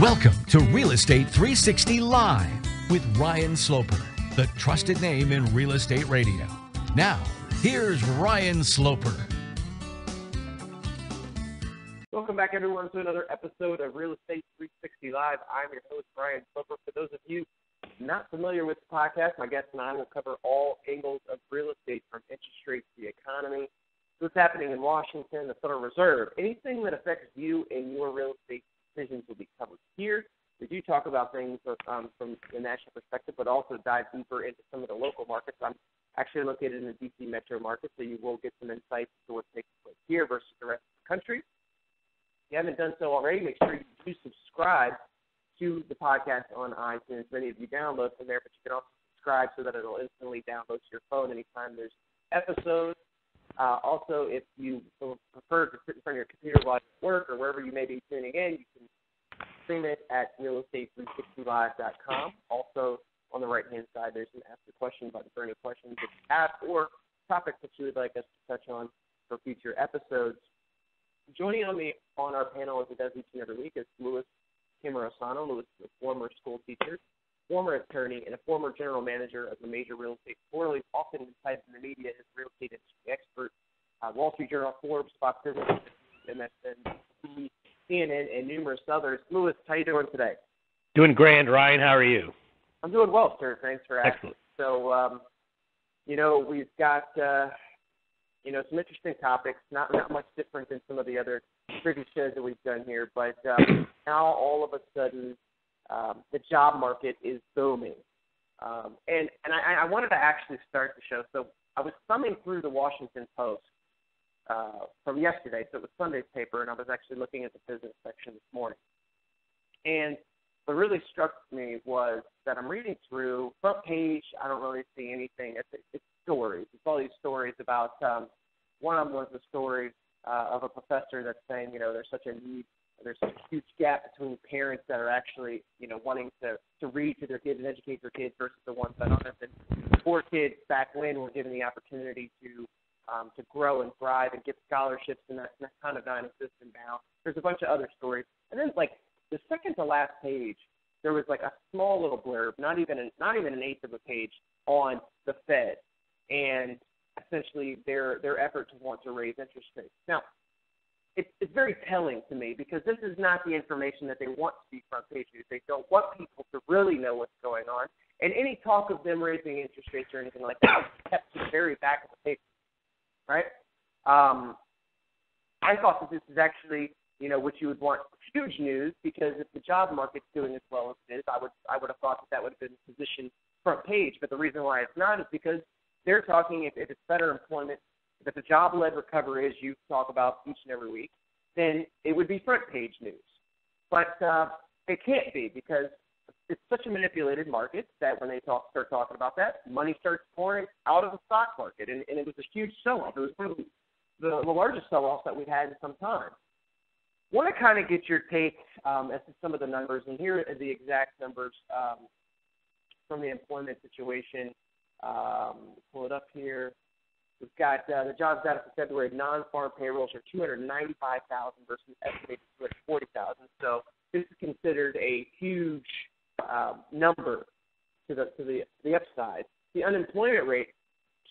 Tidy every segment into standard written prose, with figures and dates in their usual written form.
Welcome to Real Estate 360 Live with Ryan Sloper, the trusted name in real estate radio. Now, here's Ryan Sloper. Welcome back, everyone, to another episode of Real Estate 360 Live. I'm your host, Ryan Sloper. For those of you not familiar with the podcast, my guest and I will cover all angles of real estate, from interest rates to the economy, what's happening in Washington, the Federal Reserve. Anything that affects you and your real estate decisions will be covered here. We do talk about things from the national perspective, but also dive deeper into some of the local markets. I'm actually located in the D.C. metro market, so you will get some insights into what's taking place here versus the rest of the country. If you haven't done so already, make sure you do subscribe to the podcast on iTunes. Many of you download from there, but you can also subscribe so that it'll instantly download to your phone anytime there's episodes. Also, if you prefer to sit in front of your computer while you work or wherever you may be tuning in, you can stream it at realestate360live.com. Also, on the right-hand side, there's an Ask a Question button for any questions that you have or topics that you would like us to touch on for future episodes. Joining me on our panel, as it does each and every week, is Louis Camerosano. Louis is a former school teacher, former attorney, and a former general manager of a major real estate portal. He's often cited in the media as a real estate industry expert. Wall Street Journal, Forbes, Fox Business, MSNBC, CNN, and numerous others. Louis, how you doing today? Doing grand, Ryan. How are you? I'm doing well, sir. Thanks for asking. Excellent. So, we've got, some interesting topics, not much different than some of the other previous shows that we've done here, but now all of a sudden the job market is booming. And I wanted to actually start the show. So I was thumbing through the Washington Post from yesterday, so it was Sunday's paper, and I was actually looking at the business section this morning. And what really struck me was that I'm reading through front page. I don't really see anything. It's stories. It's all these stories about one of them was the story of a professor that's saying, there's such a need, there's such a huge gap between parents that are actually, wanting to read to their kids and educate their kids versus the ones that aren't. And poor kids back when were given the opportunity to grow and thrive and get scholarships, and that's kind of non-existent now. There's a bunch of other stories. And then, like, the second to last page, there was like a small little blurb, not even an eighth of a page, on the Fed and essentially their effort to want to raise interest rates. Now, it's very telling to me because this is not the information that they want to be front page news. They don't want people to really know what's going on. And any talk of them raising interest rates or anything like that is kept to the very back of the paper, right? I thought that this is actually, what you would want huge news, because if the job market's doing as well as it is, I would have thought that would have been positioned front page. But the reason why it's not is because they're talking, if it's better employment, if it's a job-led recovery, as you talk about each and every week, then it would be front page news. But it can't be, because it's such a manipulated market that when they start talking about that, money starts pouring out of the stock market, and it was a huge sell-off. It was probably the largest sell-off that we've had in some time. I want to kind of get your take as to some of the numbers, and here are the exact numbers from the employment situation. Pull it up here. We've got the jobs data for February. Non Farm Payrolls are 295,000 versus estimated 240,000. So this is considered a huge number to the upside. The unemployment rate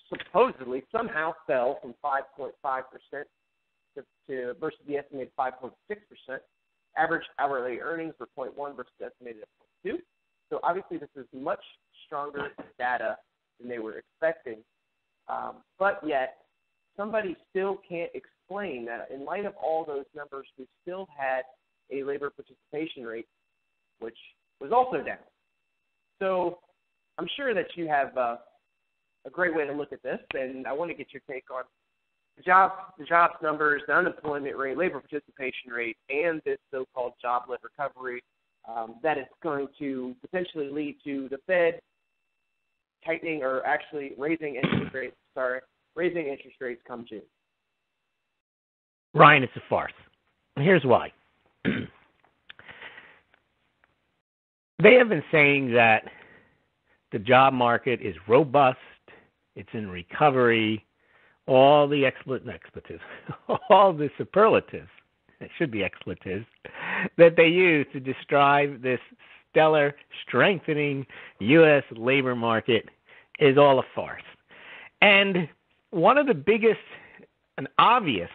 supposedly somehow fell from 5.5% to versus the estimated 5.6%. Average hourly earnings were 0.1 versus estimated at 0.2. So obviously this is much stronger data than they were expecting. But yet, somebody still can't explain that in light of all those numbers, we still had a labor participation rate, which was also down. So I'm sure that you have a great way to look at this, and I want to get your take on the jobs numbers, the unemployment rate, labor participation rate, and this so-called job-led recovery that is going to potentially lead to the Fed tightening or actually raising interest rates come June. Ryan, it's a farce. And here's why. They have been saying that the job market is robust, it's in recovery, all the expletives, all the superlatives. it should be expletives, that they use to describe this stellar, strengthening U.S. labor market is all a farce. And one of the biggest and obvious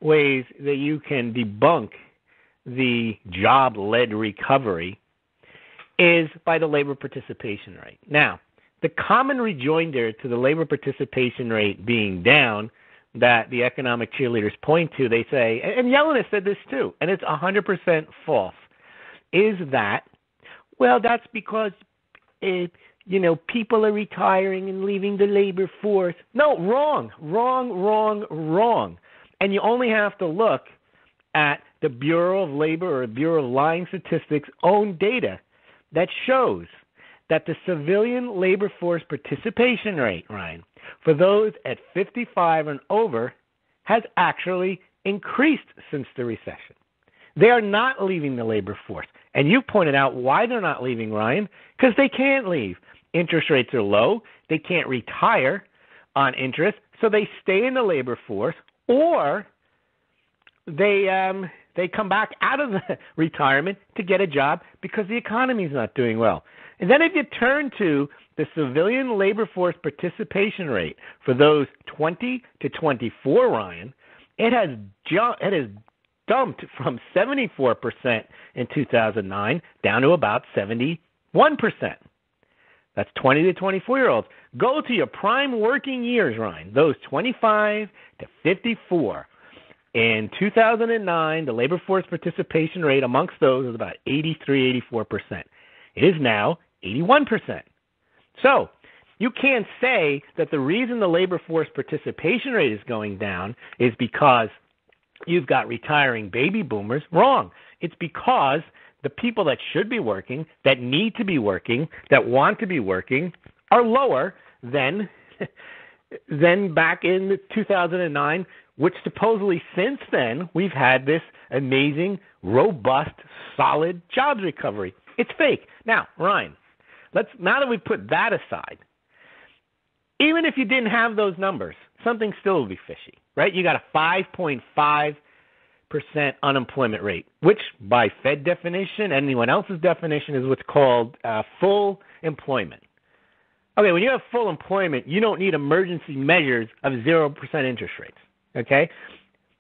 ways that you can debunk the job-led recovery is by the labor participation rate. Now, the common rejoinder to the labor participation rate being down that the economic cheerleaders point to, they say, and Yellen has said this too, and it's 100% false, is that, well, that's because, people are retiring and leaving the labor force. No, wrong. And you only have to look at the Bureau of Labor or Bureau of Lying Statistics' own data that shows that the civilian labor force participation rate, Ryan, for those at 55 and over has actually increased since the recession. They are not leaving the labor force. And you pointed out why they're not leaving, Ryan, because they can't leave. Interest rates are low. They can't retire on interest, so they stay in the labor force, or they come back out of the retirement to get a job because the economy is not doing well. And then if you turn to the civilian labor force participation rate for those 20 to 24, Ryan, it has dumped from 74% in 2009 down to about 71%. That's 20 to 24-year-olds. Go to your prime working years, Ryan, those 25 to 54. In 2009, the labor force participation rate amongst those was about 83, 84%. It is now 81%. So you can't say that the reason the labor force participation rate is going down is because you've got retiring baby boomers. Wrong. It's because the people that should be working, that need to be working, that want to be working, are lower than back in 2009, which supposedly since then we've had this amazing, robust, solid jobs recovery. It's fake. Now, Ryan, now that we've put that aside, even if you didn't have those numbers, something still would be fishy, right? You got a 5.5% unemployment rate, which by Fed definition, anyone else's definition, is what's called full employment. Okay, when you have full employment, you don't need emergency measures of 0% interest rates, okay?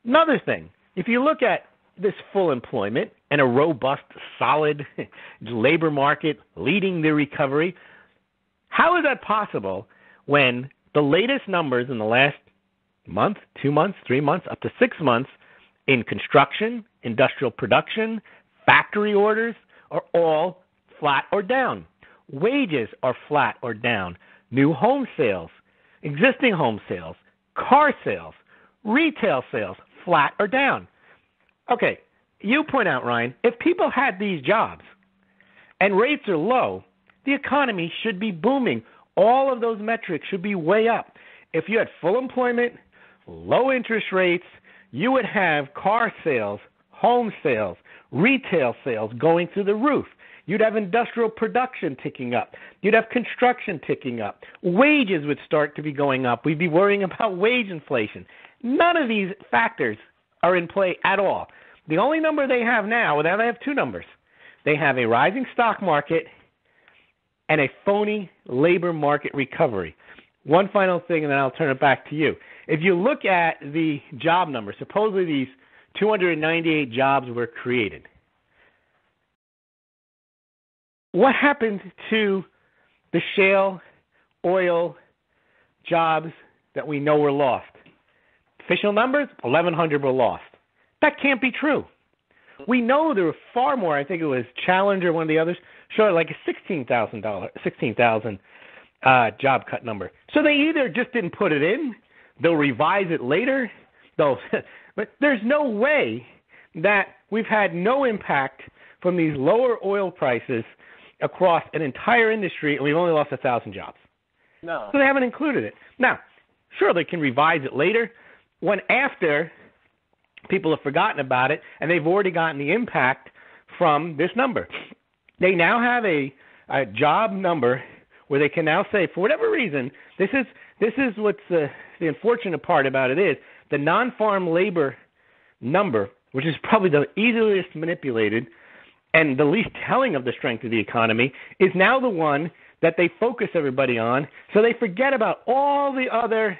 Another thing, if you look at this full employment and a robust, solid labor market leading the recovery, how is that possible when the latest numbers in the last month, 2 months, 3 months, up to 6 months in construction, industrial production, factory orders are all flat or down? Wages are flat or down. New home sales, existing home sales, car sales, retail sales, flat or down. Okay, you point out, Ryan, if people had these jobs and rates are low, the economy should be booming. All of those metrics should be way up. If you had full employment, low interest rates, you would have car sales, home sales, retail sales going through the roof. You'd have industrial production ticking up. You'd have construction ticking up. Wages would start to be going up. We'd be worrying about wage inflation. None of these factors are in play at all. The only number they have now, they have two numbers. They have a rising stock market and a phony labor market recovery. One final thing, and then I'll turn it back to you. If you look at the job numbers, supposedly these 298 jobs were created. What happened to the shale oil jobs that we know were lost? Official numbers, 1,100 were lost. That can't be true. We know there were far more. I think it was Challenger, one of the others, showed like a 16,000 job cut number. So they either just didn't put it in, they'll revise it later, but there's no way that we've had no impact from these lower oil prices across an entire industry, and we've only lost 1,000 jobs. No. So they haven't included it. Now, sure, they can revise it later, when after people have forgotten about it, and they've already gotten the impact from this number. They now have a job number where they can now say, for whatever reason, this is what's the unfortunate part about it is, the non-farm labor number which is probably the easiest manipulated and the least telling of the strength of the economy, is now the one that they focus everybody on, so they forget about all the other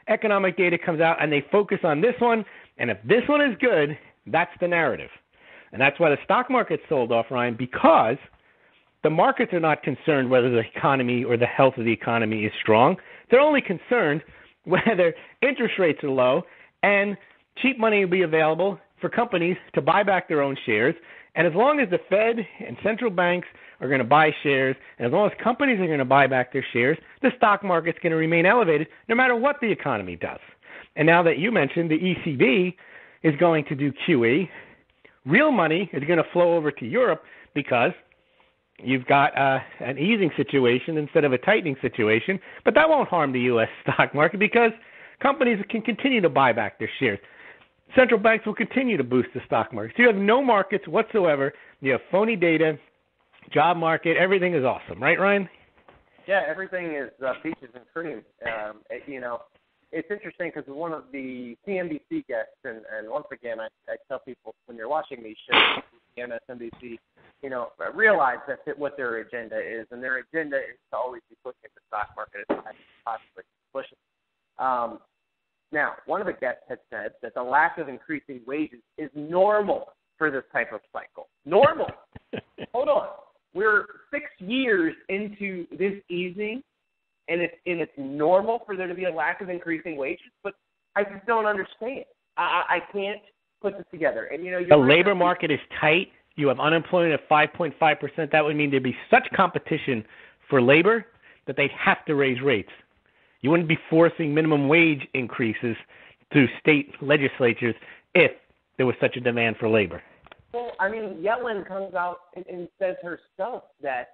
economic data comes out, and they focus on this one, and if this one is good, that's the narrative. And that's why the stock market sold off, Ryan, because the markets are not concerned whether the economy or the health of the economy is strong. They're only concerned whether interest rates are low and cheap money will be available for companies to buy back their own shares. And as long as the Fed and central banks are going to buy shares, and as long as companies are going to buy back their shares, the stock market's going to remain elevated no matter what the economy does. And now that you mentioned the ECB is going to do QE, real money is going to flow over to Europe because you've got an easing situation instead of a tightening situation. But that won't harm the U.S. stock market because companies can continue to buy back their shares. Central banks will continue to boost the stock market. So you have no markets whatsoever. You have phony data, job market, everything is awesome. Right, Ryan? Yeah, everything is peaches and cream. It's interesting because one of the CNBC guests, and once again, I tell people when you're watching these shows, MSNBC, realize that what their agenda is, and their agenda is to always be pushing the stock market as high as possibly push it. Now, one of the guests had said that the lack of increasing wages is normal for this type of cycle. Normal. Hold on. We're 6 years into this easing, and it's normal for there to be a lack of increasing wages, but I just don't understand. I can't put this together. And the labor market is tight. You have unemployment at 5.5%. That would mean there'd be such competition for labor that they'd have to raise rates. You wouldn't be forcing minimum wage increases through state legislatures if there was such a demand for labor. Well, Yellen comes out and says herself that,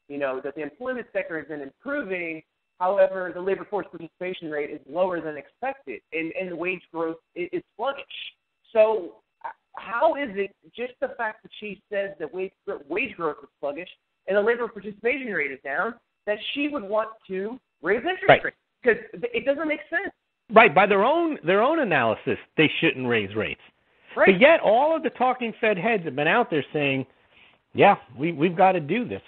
that the employment sector has been improving. However, the labor force participation rate is lower than expected, and the wage growth is sluggish. So how is it just the fact that she says that wage growth is sluggish and the labor participation rate is down that she would want to raise interest rates? Because it doesn't make sense. Right. By their own analysis, they shouldn't raise rates. Right. But yet all of the talking Fed heads have been out there saying, yeah, we've got to do this.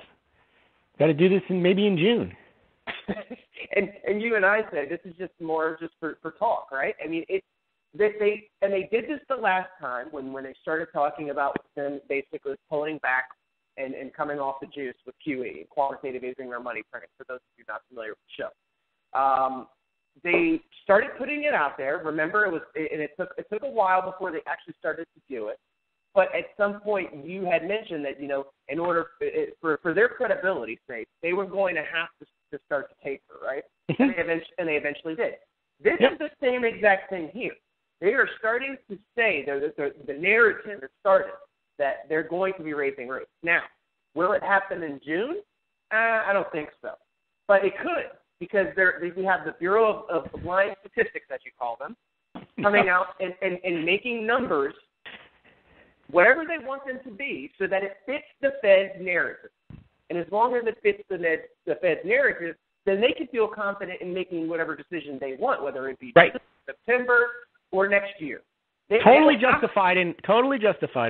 Got to do this maybe in June. and you and I said this is just more just for talk, right? They did this the last time when they started talking about them basically pulling back and coming off the juice with QE, quantitative easing their money printing, for those of you not familiar with the show. They started putting it out there. Remember, it took a while before they actually started to do it. But at some point, you had mentioned that in order for their credibility's sake, they were going to have to start to taper, right? And they eventually did. This is the same exact thing here. They are starting to say the narrative has started that they're going to be raising rates. Now, will it happen in June? I don't think so, but it could. Because we have the Bureau of Lying Statistics, as you call them, coming out and making numbers, whatever they want them to be, so that it fits the Fed's narrative. And as long as it fits the Fed's narrative, then they can feel confident in making whatever decision they want, whether it be September or next year. Totally justified,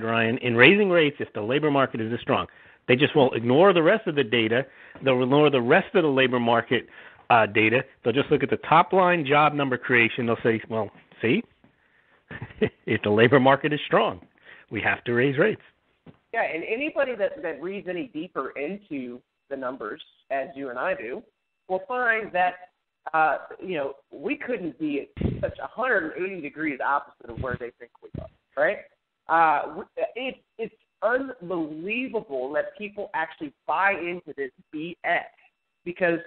Ryan, in raising rates if the labor market is this strong. They just will ignore the rest of the data. They'll ignore the rest of the labor market data. They'll just look at the top-line job number creation. They'll say, well, see, if the labor market is strong, we have to raise rates. Yeah, and anybody that reads any deeper into the numbers, as you and I do, will find that, we couldn't be at such 180 degrees opposite of where they think we are, right? It's unbelievable that people actually buy into this BS because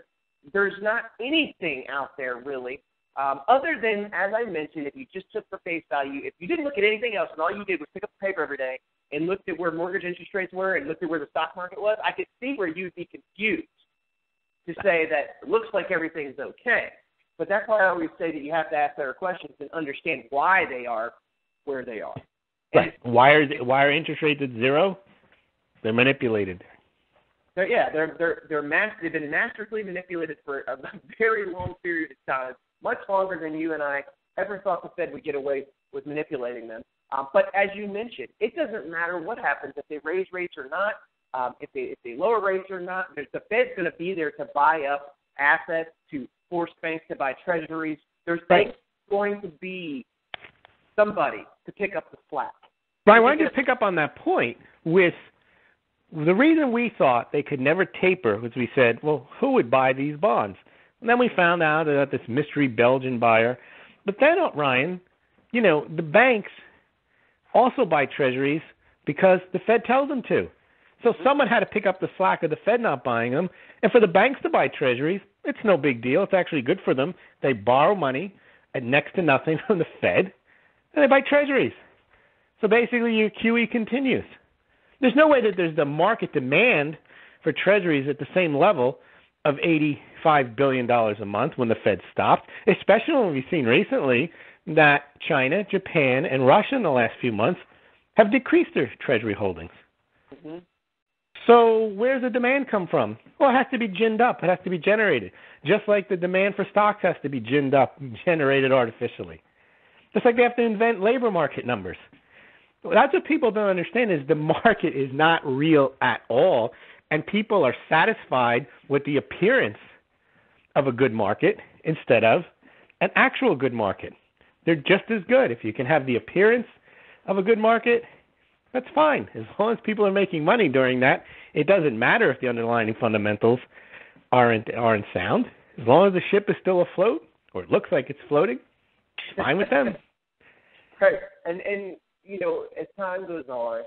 there's not anything out there really other than, as I mentioned, if you just took for face value, if you didn't look at anything else and all you did was pick up the paper every day and looked at where mortgage interest rates were and looked at where the stock market was, I could see where you'd be confused to say that it looks like everything's okay. But that's why I always say that you have to ask better questions and understand why they are where they are. Right. Why are interest rates at zero? They're manipulated. They've been masterfully manipulated for a very long period of time, much longer than you and I ever thought the Fed would get away with manipulating them. But as you mentioned, it doesn't matter what happens if they raise rates or not, if they lower rates or not. The Fed's going to be there to buy up assets, to force banks to buy treasuries. There's going to be somebody to pick up the slack. Right, why don't you pick up on that point with the reason we thought they could never taper was we said, well, who would buy these bonds? And then we found out about this mystery Belgian buyer. But then, Ryan, the banks also buy treasuries because the Fed tells them to. So someone had to pick up the slack of the Fed not buying them. And for the banks to buy treasuries, it's no big deal. It's actually good for them. They borrow money at next to nothing from the Fed, and they buy treasuries. So basically your QE continues. There's no way that there's the market demand for treasuries at the same level of $85 billion a month when the Fed stopped, especially when we've seen recently that China, Japan, and Russia in the last few months have decreased their treasury holdings. Mm-hmm. So where's the demand come from? Well, it has to be ginned up. It has to be generated. Just like the demand for stocks has to be ginned up, generated artificially. Just like they have to invent labor market numbers. That's what people don't understand is the market is not real at all, and people are satisfied with the appearance of a good market instead of an actual good market. They're just as good. If you can have the appearance of a good market, that's fine. As long as people are making money during that, it doesn't matter if the underlying fundamentals aren't sound. As long as the ship is still afloat, or it looks like it's floating, it's fine with them. Right. And as time goes on,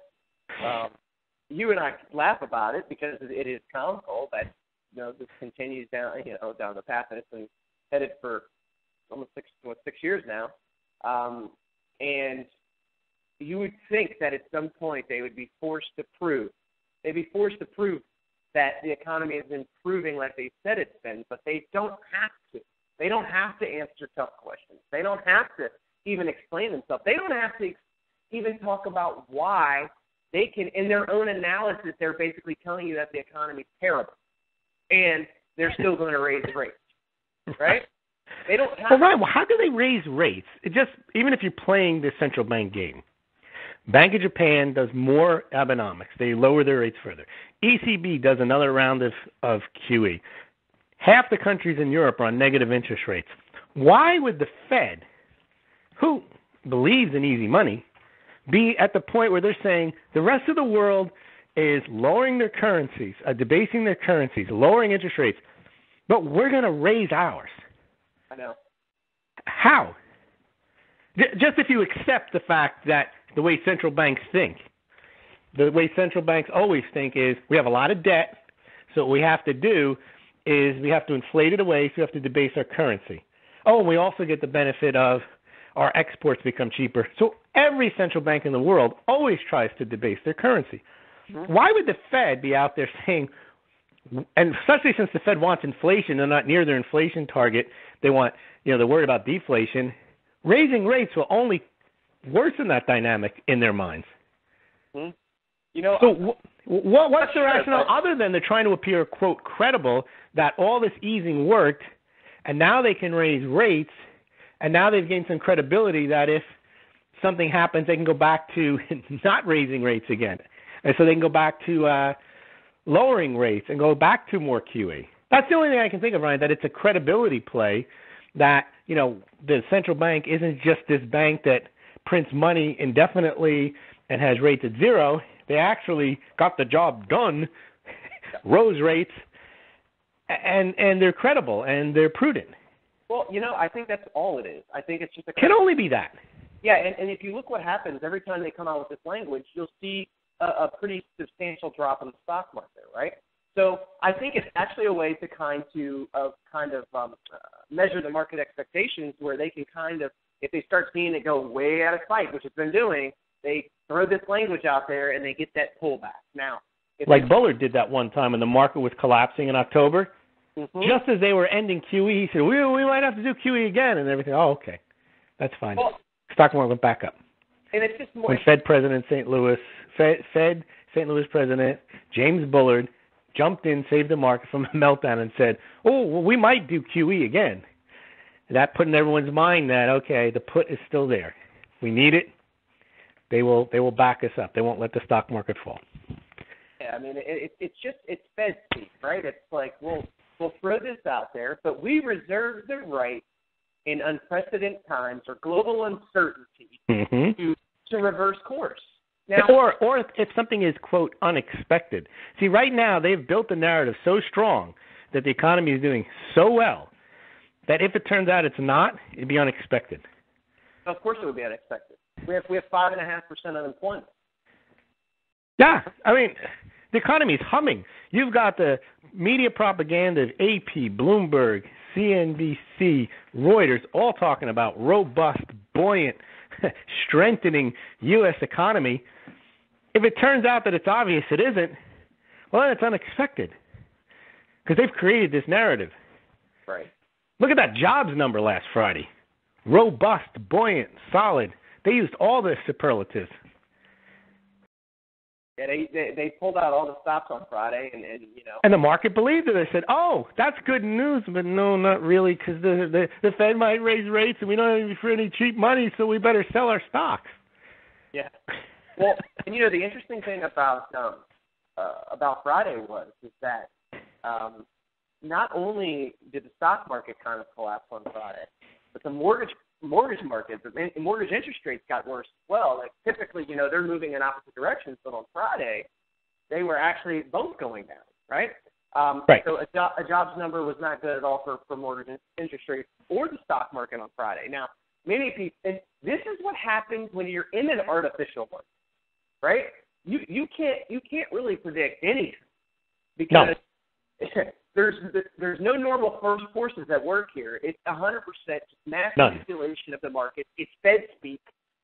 you and I laugh about it because it is comical that this continues down down the path that it's been headed for almost 6 years now, and you would think that at some point they would be forced to prove. They'd be forced to prove that the economy is improving like they said it's been, but they don't have to. They don't have to answer tough questions. They don't have to even explain themselves. They don't have to even talk about why they can, in their own analysis, they're basically telling you that the economy is terrible, and they're still going to raise rates, right? They don't have Ryan, how do they raise rates? Even if you're playing the central bank game, Bank of Japan does more Abenomics. They lower their rates further. ECB does another round of QE. Half the countries in Europe are on negative interest rates. Why would the Fed, who believes in easy money, be at the point where they're saying the rest of the world is lowering their currencies, debasing their currencies, lowering interest rates, but we're going to raise ours? I know. How? Just if you accept the fact that the way central banks think, the way central banks always think is we have a lot of debt, so what we have to do is we have to inflate it away, so we have to debase our currency. Oh, and we also get the benefit of our exports become cheaper. So every central bank in the world always tries to debase their currency. Mm-hmm. Why would the Fed be out there saying, and especially since the Fed wants inflation, they're not near their inflation target, they want, they're worried about deflation, raising rates will only worsen that dynamic in their minds. Mm-hmm. So what's the rationale other than they're trying to appear, quote, credible, that all this easing worked, and now they can raise rates, and now they've gained some credibility that if something happens, they can go back to not raising rates again. And so they can go back to lowering rates and go back to more QE. That's the only thing I can think of, Ryan, that it's a credibility play, that, the central bank isn't just this bank that prints money indefinitely and has rates at zero. They actually got the job done, rose rates, and they're credible and they're prudent. Well, I think that's all it is. I think it's just Can only be that. Yeah, and if you look what happens every time they come out with this language, you'll see a pretty substantial drop in the stock market, right? So I think it's actually a way to kind of measure the market expectations, where they can kind of, if they start seeing it go way out of sight, which it's been doing, they throw this language out there and they get that pullback. Now, like Bullard did that one time when the market was collapsing in October. Mm-hmm. Just as they were ending QE, he said, we might have to do QE again, and everything. Oh, okay. That's fine. Well, stock market went back up. And it's just more. When Fed President St. Louis President James Bullard jumped in, saved the market from a meltdown, and said, we might do QE again. That put in everyone's mind that, okay, the put is still there. We need it. they will back us up. They won't let the stock market fall. Yeah, I mean, it's Fed speak, right? It's like, we'll throw this out there, but we reserve the right in unprecedented times or global uncertainty to reverse course. Now, or if something is, quote, unexpected. See, right now they've built the narrative so strong that the economy is doing so well that if it turns out it's not, it'd be unexpected. Of course it would be unexpected. We have 5.5% unemployment. Yeah, I mean, the economy is humming. You've got the media propaganda of AP, Bloomberg, CNBC, Reuters, all talking about robust, buoyant, strengthening U.S. economy. If it turns out that it's obvious it isn't, well, then it's unexpected because they've created this narrative. Right. Look at that jobs number last Friday. Robust, buoyant, solid. They used all the superlatives. Yeah, they pulled out all the stops on Friday, and you know. And the market believed it. They said, "Oh, that's good news," but no, not really, because the Fed might raise rates, and we don't have any cheap money, so we better sell our stocks. Yeah. Well, and you know, the interesting thing about Friday is that not only did the stock market kind of collapse on Friday, but the mortgage market, the mortgage interest rates got worse as well. Like typically, you know, they're moving in opposite directions, but on Friday, they were actually both going down, right? Right. So a jobs number was not good at all for mortgage interest rates or the stock market on Friday. Now, many people, and this is what happens when you're in an artificial market, right? You can't really predict anything because there's no normal forces at work here. It's 100% just mass manipulation of the market. It's Fed speak.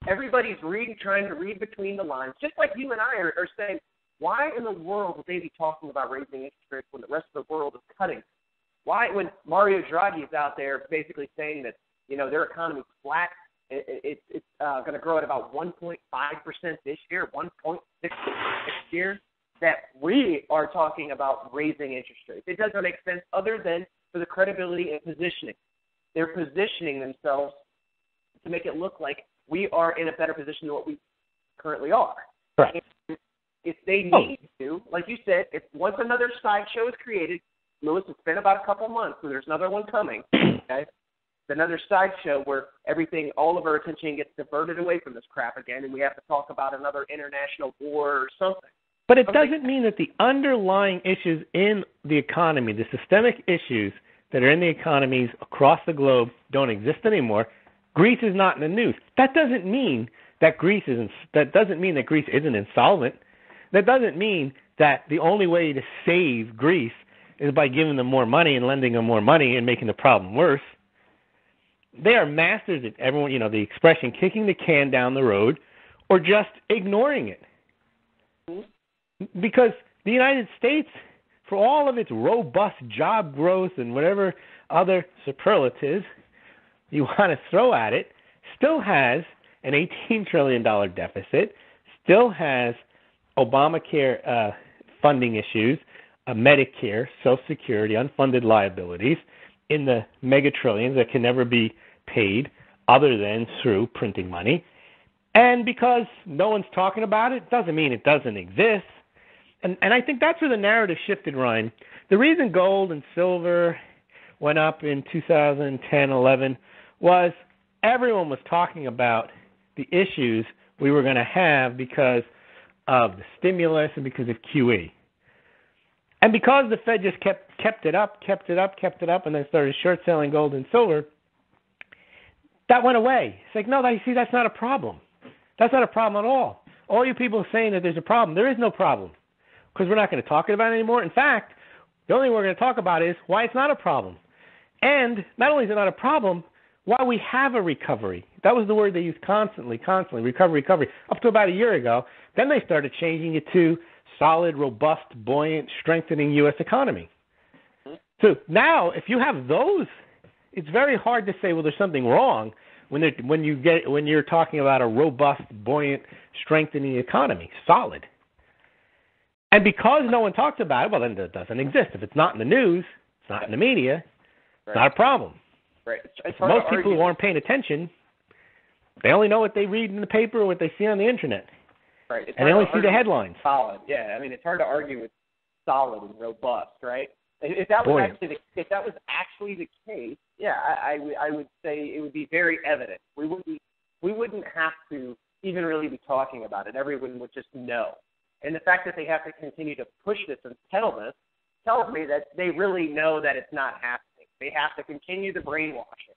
Everybody's trying to read between the lines, just like you and I are saying. Why in the world would they be talking about raising interest rates when the rest of the world is cutting? Why, when Mario Draghi is out there basically saying that, you know, their economy's flat, it's going to grow at about 1.5% this year, 1.6% next year, that we are talking about raising interest rates? It doesn't make sense other than for the credibility and positioning. They're positioning themselves to make it look like we are in a better position than what we currently are. Correct. If they need to, like you said, if once another sideshow is created, Lewis, it's been about a couple months, so there's another one coming, okay? Another sideshow where everything, all of our attention gets diverted away from this crap again, and we have to talk about another international war or something. But it doesn't mean that the underlying issues in the economy, the systemic issues that are in the economies across the globe, don't exist anymore. Greece is not in the news. That doesn't mean that Greece isn't insolvent. That doesn't mean that the only way to save Greece is by giving them more money and lending them more money and making the problem worse. They are masters at everyone, you know, the expression kicking the can down the road or just ignoring it. Because the United States, for all of its robust job growth and whatever other superlatives you want to throw at it, still has an $18 trillion deficit, still has Obamacare funding issues, Medicare, Social Security, unfunded liabilities in the megatrillions that can never be paid other than through printing money. And because no one's talking about it, doesn't mean it doesn't exist. And I think that's where the narrative shifted, Ryan. The reason gold and silver went up in 2010, 11 was everyone was talking about the issues we were going to have because of the stimulus and because of QE. And because the Fed just kept it up, and then started short selling gold and silver, that went away. It's like, no, you see, that's not a problem. That's not a problem at all. All you people saying that there's a problem, there is no problem because we're not going to talk about it anymore. In fact, the only thing we're going to talk about is why it's not a problem. And not only is it not a problem, why we have a recovery. That was the word they used constantly, recovery, up to about a year ago. Then they started changing it to solid, robust, buoyant, strengthening U.S. economy. So now, if you have those, it's very hard to say, well, there's something wrong when you're talking about a robust, buoyant, strengthening economy, solid. And because no one talks about it, well, then it doesn't exist. If it's not in the news, it's not in the media, it's not a problem. Right. Most people who aren't paying attention, They only know what they read in the paper or what they see on the internet. Right. And they only see the headlines. Solid. Yeah. I mean, it's hard to argue with solid and robust, right? If that was actually the case, yeah, I would say it would be very evident. We wouldn't have to even really be talking about it. Everyone would just know. And the fact that they have to continue to push this and tell this tells me that they really know that it's not happening. They have to continue the brainwashing.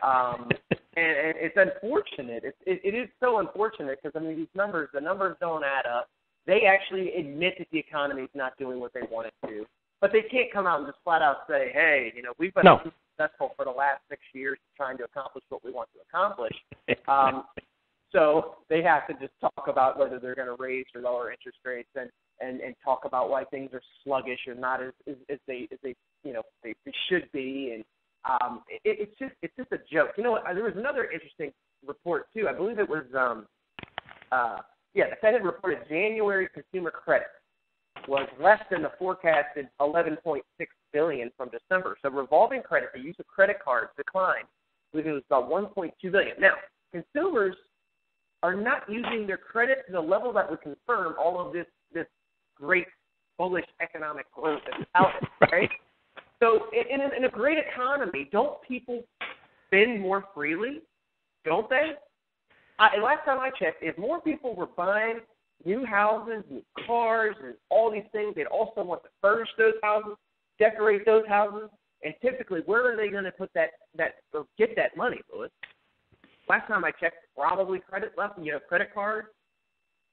And it's unfortunate. It is so unfortunate because, I mean, the numbers don't add up. They actually admit that the economy is not doing what they want it to. But they can't come out and just flat out say, hey, we've been successful for the last 6 years trying to accomplish what we want to accomplish. So they have to just talk about whether they're going to raise or lower interest rates and talk about why things are sluggish or not as they should be. And it's just a joke. You know what? There was another interesting report too. I believe it was the Fed had reported January consumer credit was less than the forecasted $11.6 billion from December. So revolving credit, the use of credit cards declined. I believe it was about $1.2 billion. Now, consumers are not using their credit to the level that would confirm all of this great bullish economic growth that's out there, right? So in a great economy, don't people spend more freely? Don't they? Last time I checked, if more people were buying new houses, new cars, and all these things, they'd also want to furnish those houses, decorate those houses, and typically, where are they going to put that or get that money, Louis? Last time I checked, probably credit cards.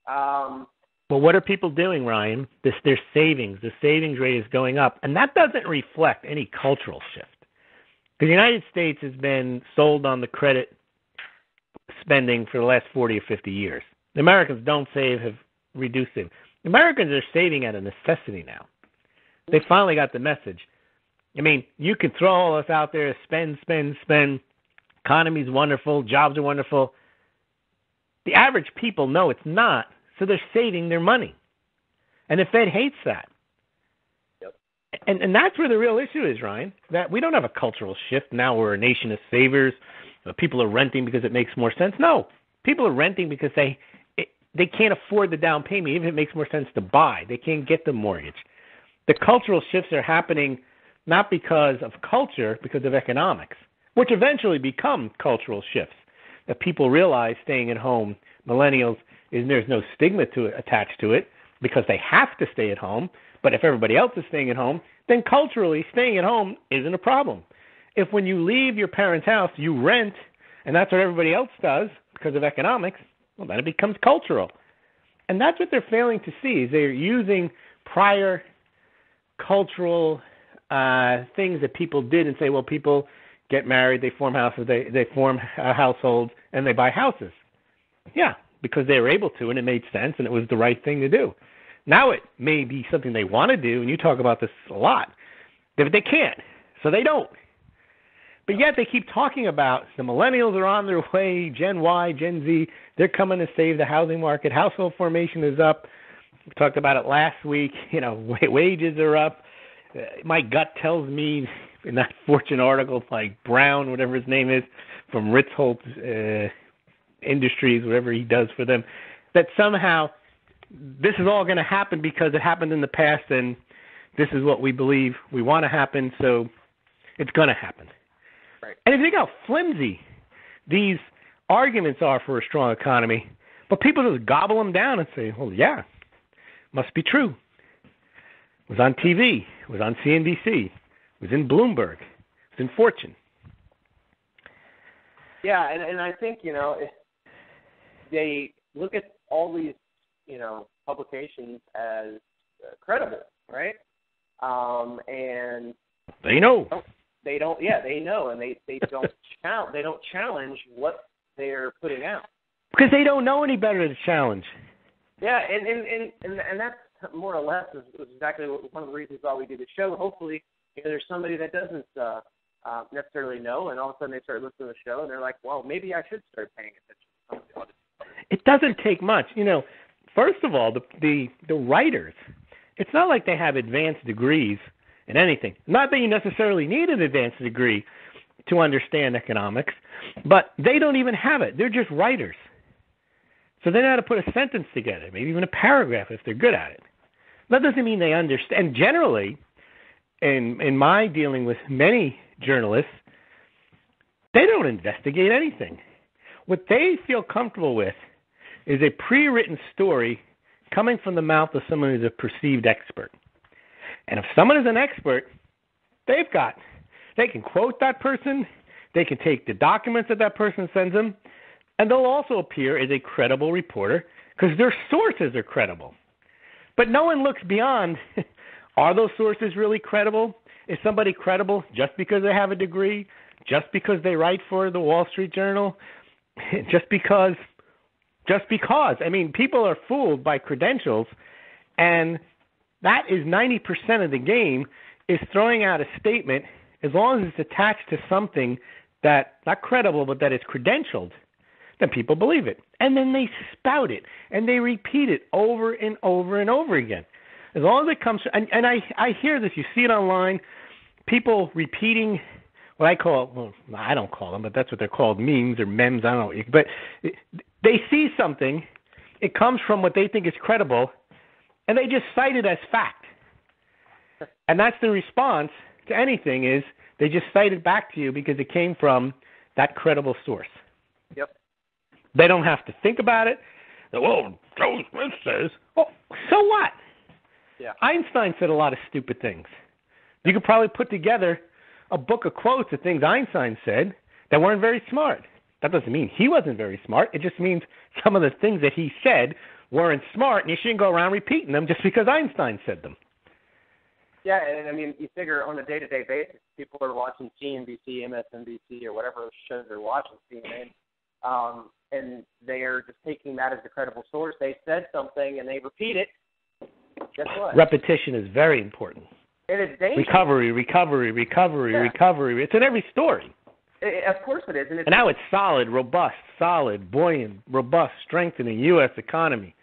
Well, what are people doing, Ryan? Their savings. The savings rate is going up, and that doesn't reflect any cultural shift. The United States has been sold on the credit spending for the last 40 or 50 years. The Americans don't save, have reduced it. Americans are saving out of necessity now. They finally got the message. I mean, you can throw all this out there, spend. Economy's wonderful, jobs are wonderful. The average people know it's not, so they're saving their money. And the Fed hates that. Yep. And that's where the real issue is, Ryan, that we don't have a cultural shift. Now we're a nation of savers. People are renting because it makes more sense. No, people are renting because they can't afford the down payment, even if it makes more sense to buy. They can't get the mortgage. The cultural shifts are happening not because of culture, because of economics, which eventually become cultural shifts. That people realize staying at home, millennials, there's no stigma attached to it because they have to stay at home. But if everybody else is staying at home, then culturally staying at home isn't a problem. If when you leave your parents' house, you rent, and that's what everybody else does because of economics, well, then it becomes cultural. And that's what they're failing to see, is they're using prior cultural things that people did and say, well, people get married, they form houses, they form households, and they buy houses. Yeah, because they were able to, and it made sense, and it was the right thing to do. Now it may be something they want to do, and you talk about this a lot, but they can't, so they don't. But yet they keep talking about the millennials are on their way, Gen Y, Gen Z, they're coming to save the housing market. Household formation is up. We talked about it last week. Wages are up. My gut tells me in that Fortune article, like Brown, whatever his name is, from Ritholtz Industries, whatever he does for them, that somehow this is all going to happen because it happened in the past and this is what we believe we want to happen, so it's going to happen. Right. And if you think how flimsy these arguments are for a strong economy, but people just gobble them down and say, well, yeah, must be true. It was on TV. It was on CNBC. It was in Bloomberg. It was in Fortune. Yeah, and I think, they look at all these, publications as credible, right? And they know. They don't. Yeah, they know, and they don't they don't challenge what they're putting out because they don't know any better to challenge. Yeah, and that's more or less is exactly one of the reasons why we do the show. Hopefully, there's somebody that doesn't necessarily know, and all of a sudden they start listening to the show, and they're like, well, maybe I should start paying attention. It doesn't take much. First of all, the writers, it's not like they have advanced degrees in anything. Not that you necessarily need an advanced degree, to understand economics, but they don't even have it. They're just writers. So they know how to put a sentence together, maybe even a paragraph if they're good at it. That doesn't mean they understand. And generally, in my dealing with many journalists, they don't investigate anything. What they feel comfortable with is a pre-written story coming from the mouth of someone who's a perceived expert. And if someone is an expert, they can quote that person, they can take the documents that person sends them, and they'll also appear as a credible reporter because their sources are credible. But no one looks beyond, are those sources really credible? Is somebody credible just because they have a degree, just because they write for the Wall Street Journal, just because? I mean, people are fooled by credentials, and that is 90% of the game, is throwing out a statement as long as it's attached to something that, not credible, but that is credentialed, then people believe it. And then they spout it, and they repeat it over and over and over again. As long as it comes, and I hear this, you see it online, people repeating what I call, well, I don't call them, but that's what they're called, memes or memes, I don't know. But they see something, it comes from what they think is credible, and they just cite it as fact. And that's the response to anything, is they just cite it back to you because it came from that credible source. Yep. They don't have to think about it. Well, Joe Smith says, well, so what? Yeah. Einstein said a lot of stupid things. You could probably put together a book of quotes of things Einstein said that weren't very smart. That doesn't mean he wasn't very smart. It just means some of the things that he said weren't smart, and you shouldn't go around repeating them just because Einstein said them. Yeah, and I mean, you figure on a day-to-day basis, people are watching CNBC, MSNBC, or whatever shows they're watching, CNN, and they are just taking that as a credible source. They said something, and they repeat it. Guess what? Repetition is very important. It is dangerous. Recovery. It's in every story. Of course it is. And now it's solid, buoyant, robust, strengthening U.S. economy.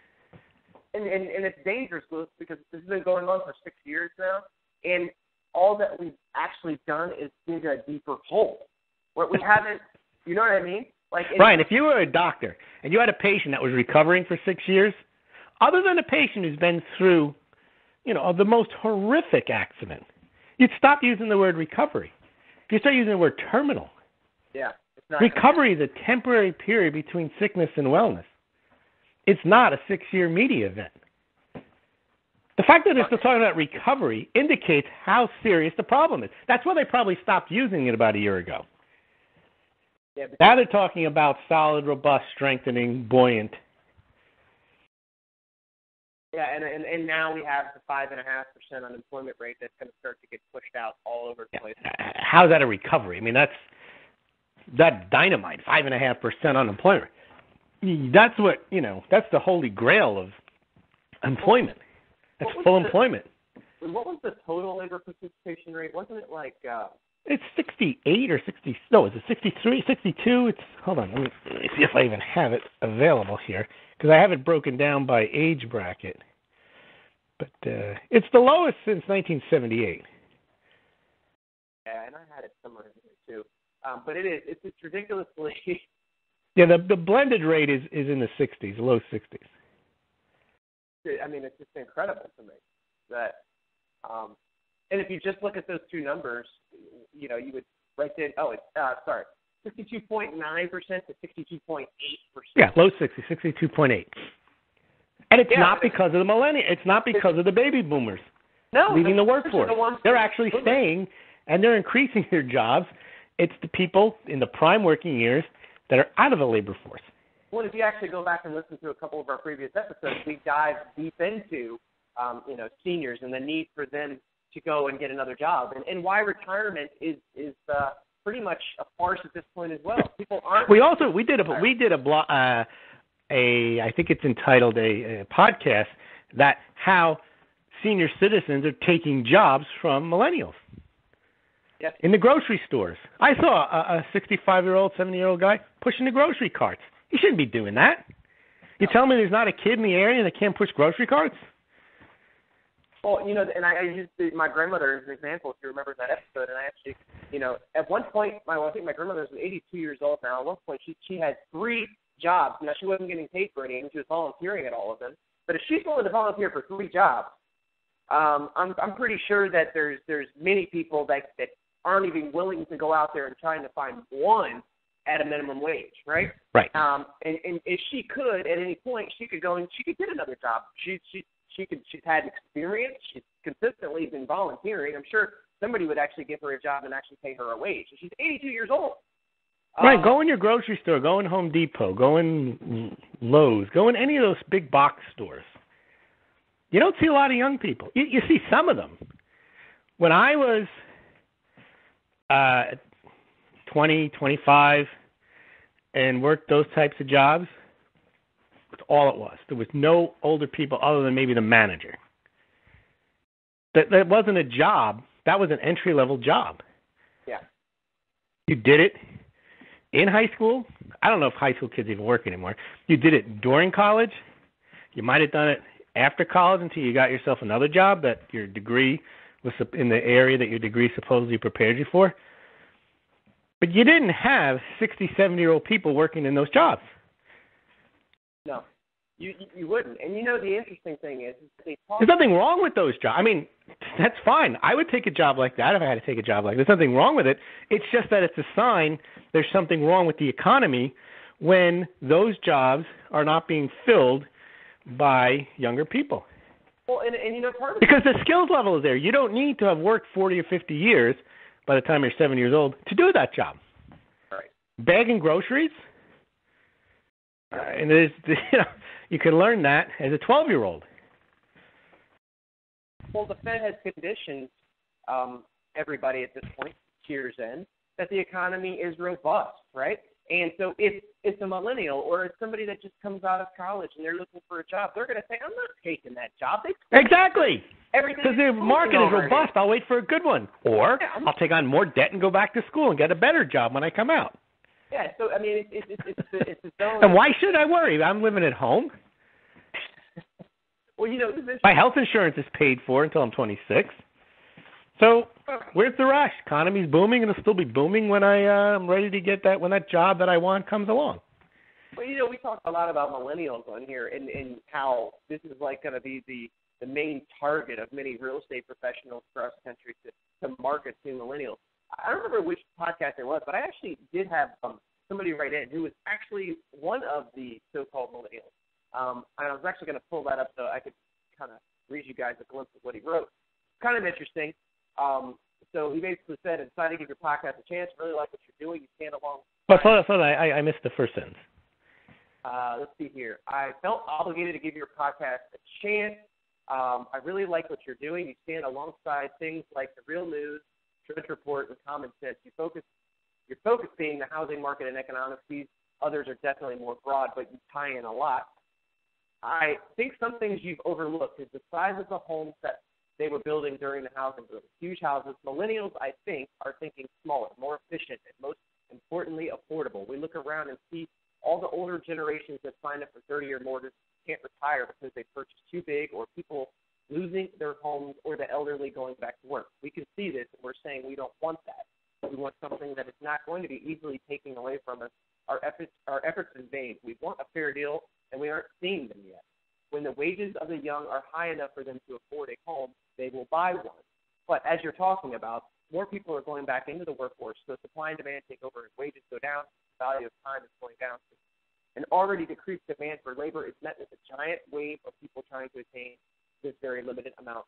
And it's dangerous, Louis, because this has been going on for 6 years now, and all that we've actually done is dig a deeper hole. What we haven't, you know what I mean? Ryan, if you were a doctor and you had a patient that was recovering for 6 years, other than a patient who's been through, the most horrific accident, you'd stop using the word recovery. You start using the word terminal. Yeah. It's not recovery is a temporary period between sickness and wellness. It's not a 6-year media event. The fact that they're still talking about recovery indicates how serious the problem is. That's why they probably stopped using it about a year ago. Yeah, now they're talking about solid, robust, strengthening, buoyant. Yeah, and now we have the 5.5% unemployment rate that's going to start to get pushed out all over the place. How's that a recovery? I mean, that's dynamite, 5.5% unemployment. That's what, that's the holy grail of employment. That's full employment. What was the total labor participation rate? Wasn't it like... It's 68 or 60. No, is it 63, 62? Hold on. Let me see if I even have it available here, because I have it broken down by age bracket. But it's the lowest since 1978. Yeah, and I had it somewhere in here too. But it's ridiculously... Yeah, the blended rate is in the 60s, low 60s. I mean, it's just incredible to me that... and if you just look at those two numbers, you would write in, 62.9% to 62.8%. Yeah, low 60, 62.8. And it's not because of the millennials. It's not because of the baby boomers leaving the workforce. They're actually staying, and they're increasing their jobs. It's the people in the prime working years that are out of the labor force. Well, if you actually go back and listen to a couple of our previous episodes, we dive deep into, seniors and the need for them to go and get another job, and why retirement is pretty much a farce at this point as well. People aren't. We did a blog. I think it's entitled a podcast that how senior citizens are taking jobs from millennials. Yes. In the grocery stores. I saw a 65-year-old, 70-year-old guy pushing the grocery carts. He shouldn't be doing that. You tell me there's not a kid in the area that can't push grocery carts? Well, and I used my grandmother as an example, if you remember that episode, and I actually, at one point, I think my grandmother was 82 years old now. At one point, she had 3 jobs. Now, she wasn't getting paid for any, and she was volunteering at all of them. But if she's willing to volunteer for 3 jobs, I'm pretty sure that there's many people that aren't even willing to go out there and trying to find one at a minimum wage, right? Right. And if she could, at any point, she could go and she could get another job. She's had experience. She's consistently been volunteering. I'm sure somebody would actually give her a job and actually pay her a wage. And she's 82 years old. Right. Go in your grocery store. Go in Home Depot. Go in Lowe's. Go in any of those big box stores. You don't see a lot of young people. You see some of them. When I was 20, 25, and worked those types of jobs, that's all it was. There was no older people other than maybe the manager. That wasn't a job. That was an entry-level job. Yeah. You did it in high school. I don't know if high school kids even work anymore. You did it during college. You might have done it after college until you got yourself another job that your degree was in the area that your degree supposedly prepared you for. But you didn't have 60, 70-year-old people working in those jobs. No, you wouldn't. And the interesting thing is there's nothing wrong with those jobs. I mean, that's fine. I would take a job like that if I had to take a job like that. There's nothing wrong with it. It's just that it's a sign there's something wrong with the economy when those jobs are not being filled by younger people. Well, and part of because the skills level is there. You don't need to have worked 40 or 50 years by the time you're 7 years old to do that job. Right. Bagging groceries, and there's, you can learn that as a 12-year-old. Well, the Fed has conditioned everybody at this point, year's end, that the economy is robust, right? And so if it's a millennial or it's somebody that just comes out of college and they're looking for a job, they're going to say, I'm not taking that job. Exactly. Everything because the market is robust. I'll wait for a good one. Or I'll take on more debt and go back to school and get a better job when I come out. Yeah, so, I mean, it's its own. And why should I worry? I'm living at home. Well, my health insurance is paid for until I'm 26. So where's the rush? Economy's booming, and it'll still be booming when I'm ready to get when that job that I want comes along. Well, we talk a lot about millennials on here and how this is like going to be the main target of many real estate professionals across the country to market to millennials. I don't remember which podcast it was, but I actually did have somebody write in who was actually one of the so-called millennials. And I was actually going to pull that up so I could kind of read you guys a glimpse of what he wrote. Kind of interesting. So he basically said, it's time to give your podcast a chance. Really like what you're doing. You stand along. But hold on. I missed the first sentence. Let's see here. I felt obligated to give your podcast a chance. I really like what you're doing. You stand alongside things like the real news, Drudge Report, and Common Sense. Your focus being the housing market and economics. These others are definitely more broad, but you tie in a lot. I think some things you've overlooked is the size of the homes that they were building during the housing boom. Huge houses. Millennials, I think, are thinking smaller, more efficient, and most importantly, affordable. We look around and see all the older generations that signed up for 30-year mortgages can't retire because they purchased too big, or people losing their homes, or the elderly going back to work. We can see this, and we're saying we don't want that. We want something that is not going to be easily taken away from us. Our efforts in vain. We want a fair deal, and we aren't seeing them yet. When the wages of the young are high enough for them to afford a home, they will buy one. But as you're talking about, more people are going back into the workforce, so supply and demand take over as wages go down, the value of time is going down. An already decreased demand for labor is met with a giant wave of people trying to attain this very limited amount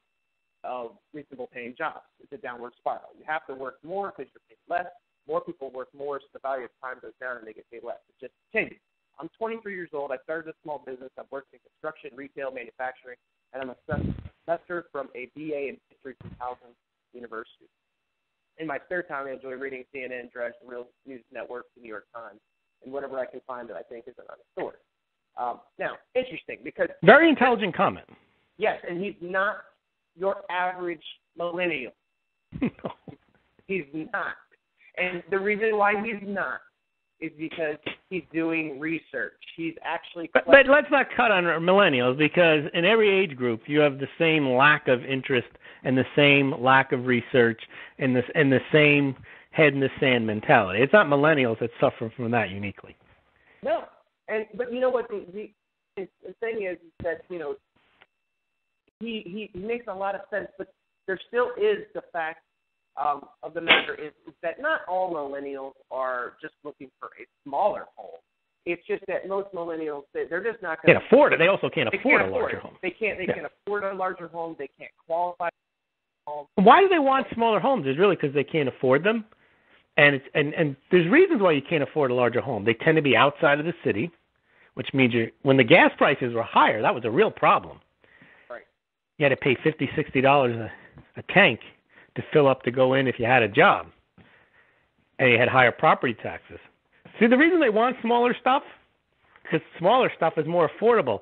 of reasonable paying jobs. It's a downward spiral. You have to work more because you're paid less. More people work more, so the value of time goes down and they get paid less. It just changes. I'm 23 years old. I started a small business. I've worked in construction, retail, manufacturing, and I'm a professor from a BA in history from Towson University. In my spare time, I enjoy reading CNN, Drudge, the Real News Network, the New York Times, and whatever I can find that I think is another story. Now, interesting because very intelligent comment. Yes, and he's not your average millennial. No. He's not. And the reason why he's not is because he's doing research. He's actually. But let's not cut on millennials, because in every age group you have the same lack of interest and the same lack of research and the same head in the sand mentality. It's not millennials that suffer from that uniquely. No, but you know what the thing is that he makes a lot of sense, but there still is the fact of the matter is that not all millennials are just looking for a smaller home. It's just that most millennials, they're just not going to afford it. They also can't afford a larger home. They can't afford a larger home. They can't qualify for a home. Why do they want smaller homes? It's really because they can't afford them. And there's reasons why you can't afford a larger home. They tend to be outside of the city, which means when the gas prices were higher, that was a real problem. Right. You had to pay $50, $60 a tank to fill up to go in if you had a job. And you had higher property taxes. See, the reason they want smaller stuff, because smaller stuff is more affordable.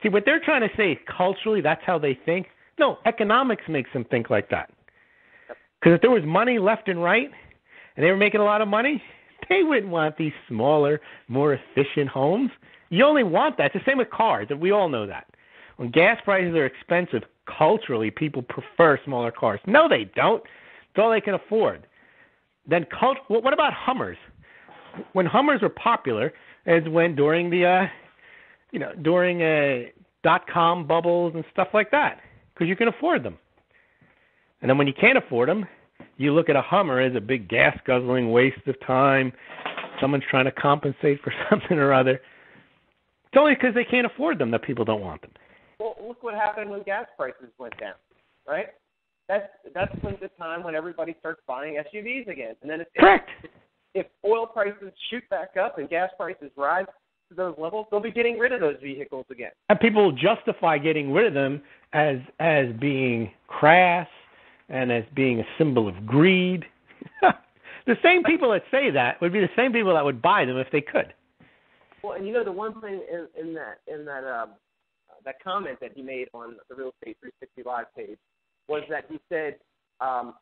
See, what they're trying to say is culturally, that's how they think. No, economics makes them think like that. Because if there was money left and right, and they were making a lot of money, they wouldn't want these smaller, more efficient homes. You only want that. It's the same with cars. We all know that. When gas prices are expensive, culturally, people prefer smaller cars. No, they don't. It's all they can afford. Then, what about Hummers? When Hummers were popular, as when during the, dot-com bubbles and stuff like that, because you can afford them. And then when you can't afford them, you look at a Hummer as a big gas-guzzling waste of time. Someone's trying to compensate for something or other. It's only because they can't afford them that people don't want them. Well, look what happened when gas prices went down, right? That's when the time when everybody starts buying SUVs again. And then Correct. If oil prices shoot back up and gas prices rise to those levels, they'll be getting rid of those vehicles again. And people justify getting rid of them as being crass and as being a symbol of greed. The same people that say that would be the same people that would buy them if they could. Well, and the one thing in that comment that he made on the Real Estate 360 Live page was that he said,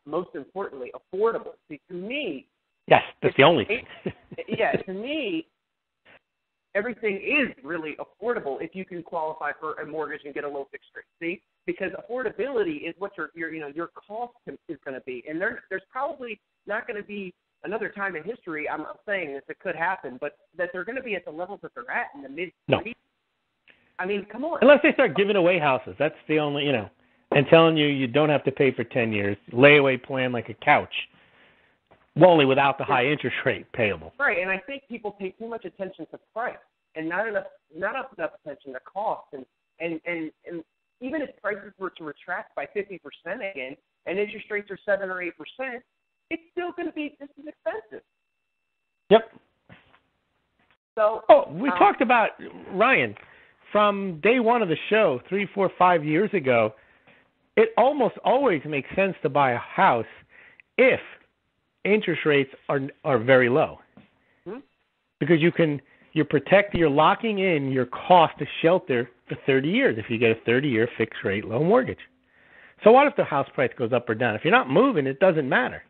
most importantly, affordable. See, to me, yes, that's the only thing. To me, everything is really affordable if you can qualify for a mortgage and get a low fixed rate. See, because affordability is what your cost is going to be, and there's probably not going to be another time in history. I'm not saying this; it could happen, but that they're going to be at the levels that they're at in the mid. No. I mean, come on. Unless they start giving away houses, that's the only and telling you don't have to pay for 10 years, layaway plan like a couch. Only without the high interest rate payable. Right, and I think people pay too much attention to price and not enough attention to cost. And even if prices were to retract by 50% again, and interest rates are 7 or 8%, it's still going to be just as expensive. Yep. So. We talked about Ryan from day one of the show, 3, 4, 5 years ago. It almost always makes sense to buy a house if interest rates are very low, because you're locking in your cost of shelter for 30 years if you get a 30-year fixed rate low mortgage. So what if the house price goes up or down? If you're not moving, it doesn't matter.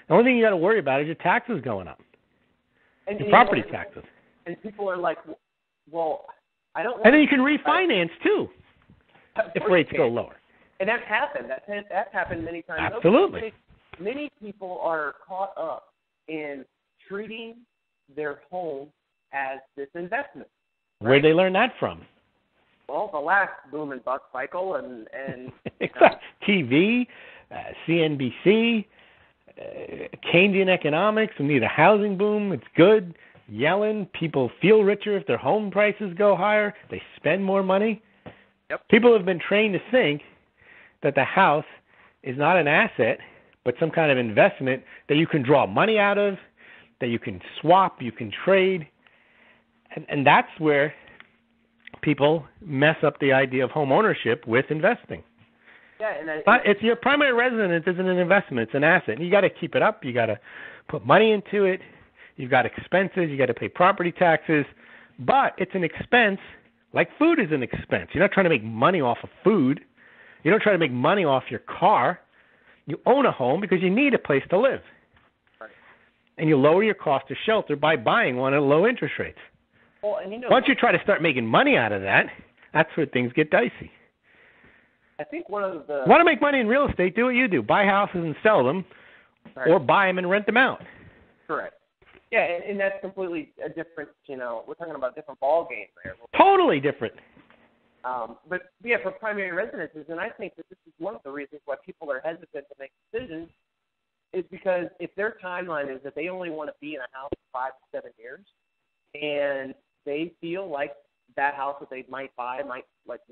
The only thing you got to worry about is your taxes going up, and your property taxes. And people are like, well, I don't. And then you can refinance too if rates go lower. And that's happened. That's happened many times. Absolutely. Many people are caught up in treating their home as this investment. Right? Where'd they learn that from? Well, the last boom and bust cycle and TV, CNBC, Keynesian economics. We need a housing boom. It's good. Yellen. People feel richer if their home prices go higher. They spend more money. Yep. People have been trained to think that the house is not an asset, but some kind of investment that you can draw money out of, that you can swap, you can trade. And that's where people mess up the idea of home ownership with investing. Yeah, it's your primary residence isn't an investment, it's an asset. You got to keep it up, you got to put money into it, you've got expenses, you got to pay property taxes, but it's an expense like food is an expense. You're not trying to make money off of food. You don't try to make money off your car. You own a home because you need a place to live. Right. and you lower your cost of shelter by buying one at low interest rates. Well, and once you try to start making money out of that, that's where things get dicey. I think one of the... Want to make money in real estate, do what you do. Buy houses and sell them, right. or buy them and rent them out. Correct. Yeah, and that's completely a different, we're talking about a different ball game there. Totally different. But, yeah, for primary residences, and I think that this is one of the reasons why people are hesitant to make decisions, is because if their timeline is that they only want to be in a house for 5 to 7 years, and they feel like that house that they might buy might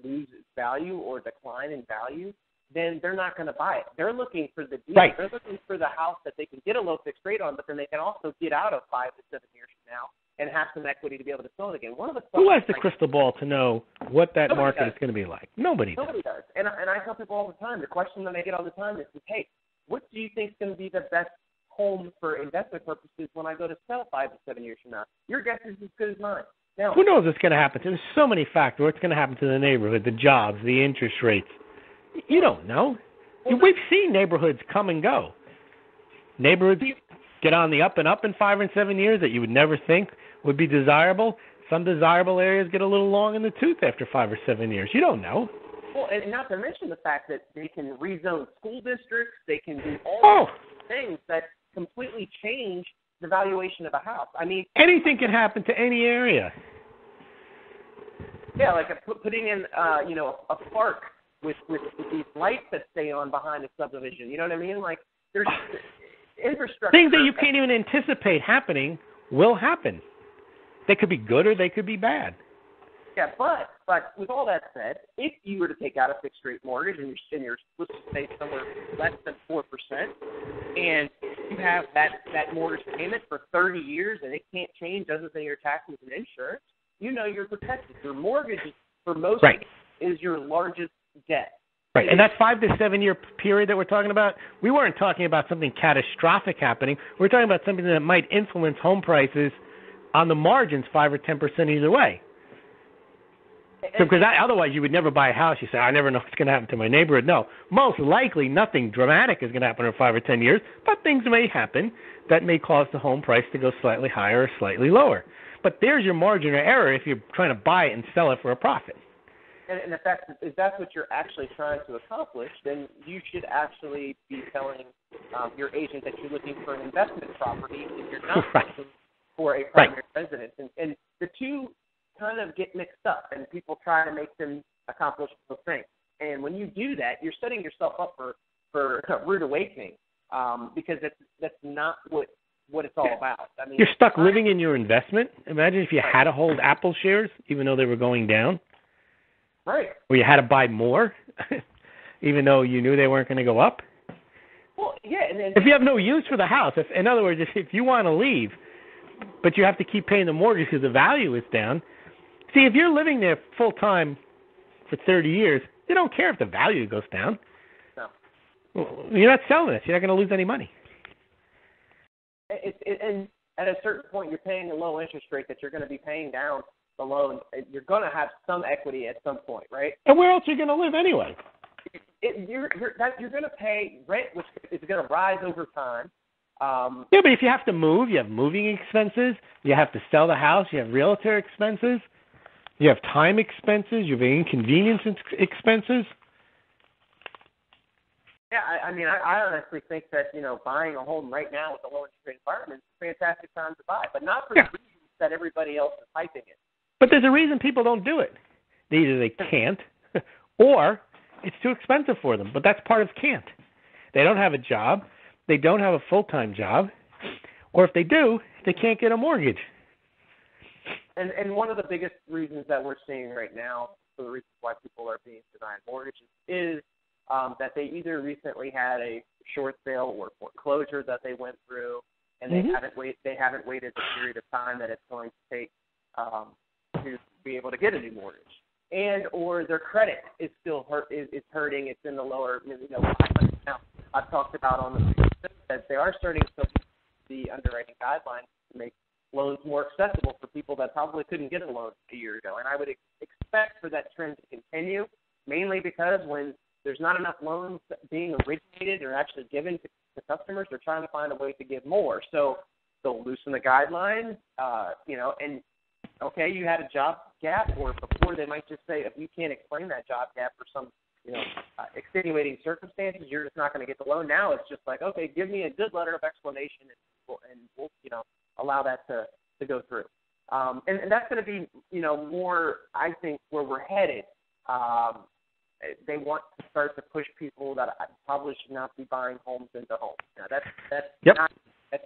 lose its value or decline in value, then they're not going to buy it. They're looking for the deal. Right. They're looking for the house that they can get a low fixed rate on, but then they can also get out of 5 to 7 years from now and have some equity to be able to sell it again. One of the Who has the crystal ball to know what that market is going to be like? Nobody does. And I tell people all the time, the question that I get all the time is, hey, what do you think is going to be the best home for investment purposes when I go to sell 5 to 7 years from now? Your guess is as good as mine. Now, who knows what's going to happen? There's so many factors. What's going to happen to the neighborhood, the jobs, the interest rates? You don't know. Well, we've seen neighborhoods come and go. Neighborhoods get on the up and up in 5 and 7 years that you would never think would be desirable. Some desirable areas get a little long in the tooth after 5 or 7 years. You don't know. Well, and not to mention the fact that they can rezone school districts. They can do all these things that completely change the valuation of a house. I mean, anything can happen to any area. Yeah, like putting in, a park with these lights that stay on behind a subdivision. You know what I mean? Like, there's infrastructure. Things that you can't even anticipate happening will happen. They could be good or they could be bad. Yeah, but with all that said, if you were to take out a fixed rate mortgage and you're supposed to stay somewhere less than 4%, and you have that mortgage payment for 30 years and it can't change other than your taxes and insurance, you're protected. Your mortgage, for most people, is your largest debt. Right, and that 5 to 7 year period that we're talking about, we weren't talking about something catastrophic happening. We're talking about something that might influence home prices on the margins 5 or 10% either way. Because otherwise you would never buy a house. You say, I never know what's going to happen to my neighborhood. No, most likely nothing dramatic is going to happen in 5 or 10 years, but things may happen that may cause the home price to go slightly higher or slightly lower. But there's your margin of error if you're trying to buy it and sell it for a profit. And if that's what you're actually trying to accomplish, then you should actually be telling your agent that you're looking for an investment property if you're not looking for a primary residence. And the two kind of get mixed up, and people try to make them accomplish the thing. And when you do that, you're setting yourself up for a rude awakening, because that's not what it's all about. I mean, you're stuck living in your investment. Imagine if you had to hold Apple shares, even though they were going down. Right. Or you had to buy more, even though you knew they weren't going to go up. Well, yeah. And if you have no use for the house, in other words, if you want to leave, but you have to keep paying the mortgage because the value is down. See, if you're living there full time for 30 years, you don't care if the value goes down. No. Well, you're not selling it. You're not going to lose any money. And at a certain point, you're paying a low interest rate that you're going to be paying down the loan. You're going to have some equity at some point, right? And where else are you going to live anyway? You're going to pay rent, which is going to rise over time. Yeah, but if you have to move, you have moving expenses. You have to sell the house. You have realtor expenses. You have time expenses. You have inconvenience expenses. Yeah, I honestly think that, buying a home right now with a low interest rate environment is a fantastic time to buy, but not for the reasons that everybody else is hyping it. But there's a reason people don't do it. Either they can't or it's too expensive for them, but that's part of can't. They don't have a job. They don't have a full-time job. Or if they do, they can't get a mortgage. And one of the biggest reasons that we're seeing right now for the reasons why people are being denied mortgages is that they either recently had a short sale or foreclosure that they went through, and they haven't waited the period of time that it's going to take to be able to get a new mortgage, and or their credit is still hurting. It's in the lower, now I've talked about on the that they are starting to the underwriting guidelines to make loans more accessible for people that probably couldn't get a loan a year ago. And I would expect for that trend to continue, mainly because when there's not enough loans being originated or actually given to customers, they're trying to find a way to give more. So they'll loosen the guidelines, and okay, you had a job gap, or before they might just say, if you can't explain that job gap for some, extenuating circumstances, you're just not going to get the loan. Now it's just like, okay, give me a good letter of explanation, and we'll allow that to go through. And that's going to be, more, I think, where we're headed. They want to start to push people that probably should not be buying homes into homes. Now, that's